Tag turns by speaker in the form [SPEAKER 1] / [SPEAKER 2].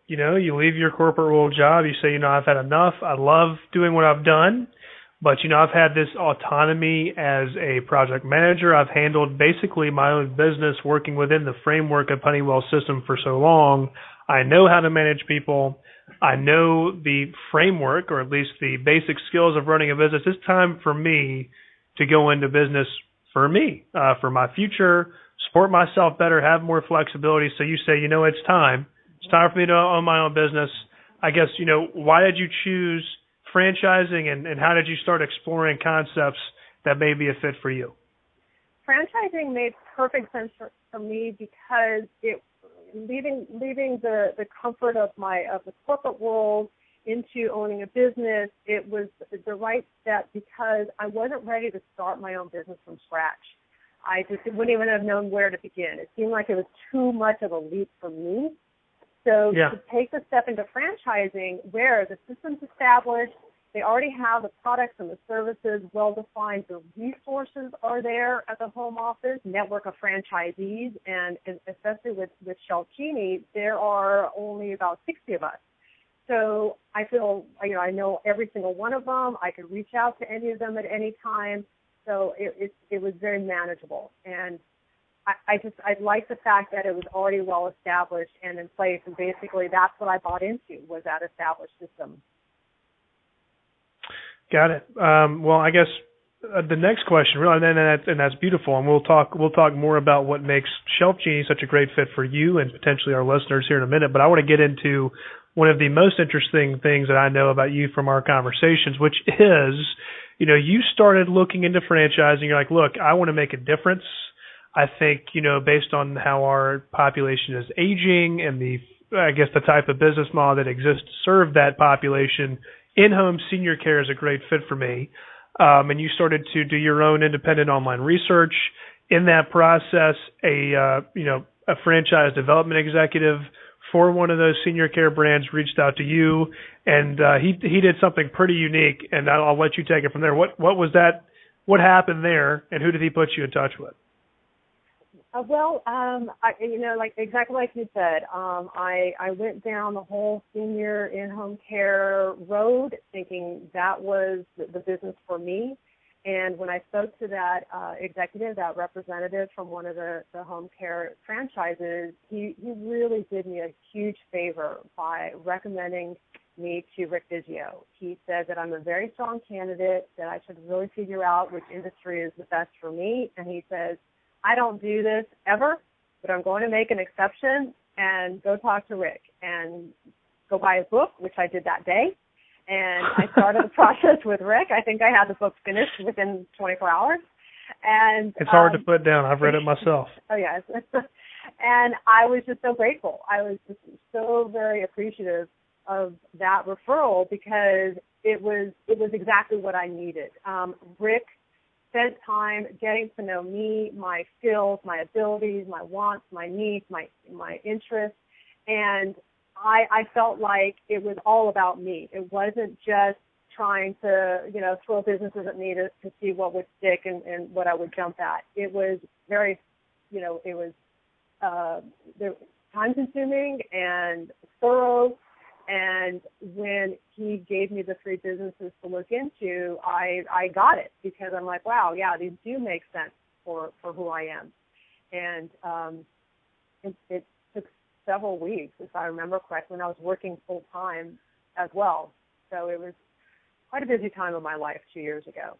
[SPEAKER 1] you leave your corporate world job, you say, I've had enough. I love doing what I've done, but, I've had this autonomy as a project manager. I've handled basically my own business working within the framework of Honeywell system for so long. I know how to manage people. I know the framework, or at least the basic skills of running a business. It's time for me to go into business for me, for my future, support myself better, have more flexibility. So you say, it's time. It's time for me to own my own business. I guess, why did you choose franchising, and how did you start exploring concepts that may be a fit for you?
[SPEAKER 2] Franchising made perfect sense for me because leaving the comfort of the corporate world into owning a business, it was the right step because I wasn't ready to start my own business from scratch. I just wouldn't even have known where to begin. It seemed like it was too much of a leap for me. So to take the step into franchising where the system's established, they already have the products and the services well-defined, the resources are there at the home office, network of franchisees, and especially with Shelf Genie, there are only about 60 of us. So I feel, I know every single one of them. I could reach out to any of them at any time. So it was very manageable. And I like the fact that it was already well established and in place. And basically that's what I bought into, was that established system.
[SPEAKER 1] Got it. Well, I guess the next question, really, and that's beautiful, and we'll talk more about what makes Shelf Genie such a great fit for you and potentially our listeners here in a minute. But I want to get into one of the most interesting things that I know about you from our conversations, which is, you started looking into franchising. You're like, look, I want to make a difference. I think, based on how our population is aging and the type of business model that exists to serve that population, in-home senior care is a great fit for me. And you started to do your own independent online research. In that process, a franchise development executive for one of those senior care brands reached out to you, and he did something pretty unique, and I'll let you take it from there. What was that? What happened there, and who did he put you in touch with?
[SPEAKER 2] Exactly like you said, I went down the whole senior in-home care road thinking that was the business for me. And when I spoke to that executive, that representative from one of the home care franchises, he really did me a huge favor by recommending me to Rick Bisio. He said that I'm a very strong candidate, that I should really figure out which industry is the best for me. And he says, I don't do this ever, but I'm going to make an exception and go talk to Rick and go buy his book, which I did that day. And I started the process with Rick. I think I had the book finished within 24 hours. And
[SPEAKER 1] it's hard to put down. I've read it myself.
[SPEAKER 2] Oh, yes. And I was just so grateful. I was just so very appreciative of that referral because it was exactly what I needed. Rick spent time getting to know me, my skills, my abilities, my wants, my needs, my interests, and I felt like it was all about me. It wasn't just trying to, throw businesses at me to see what would stick and what I would jump at. It was very, time-consuming and thorough. And when he gave me the 3 businesses to look into, I got it because I'm like, wow, yeah, these do make sense for who I am. And it took several weeks, if I remember correctly, when I was working full-time as well. So it was quite a busy time of my life 2 years ago.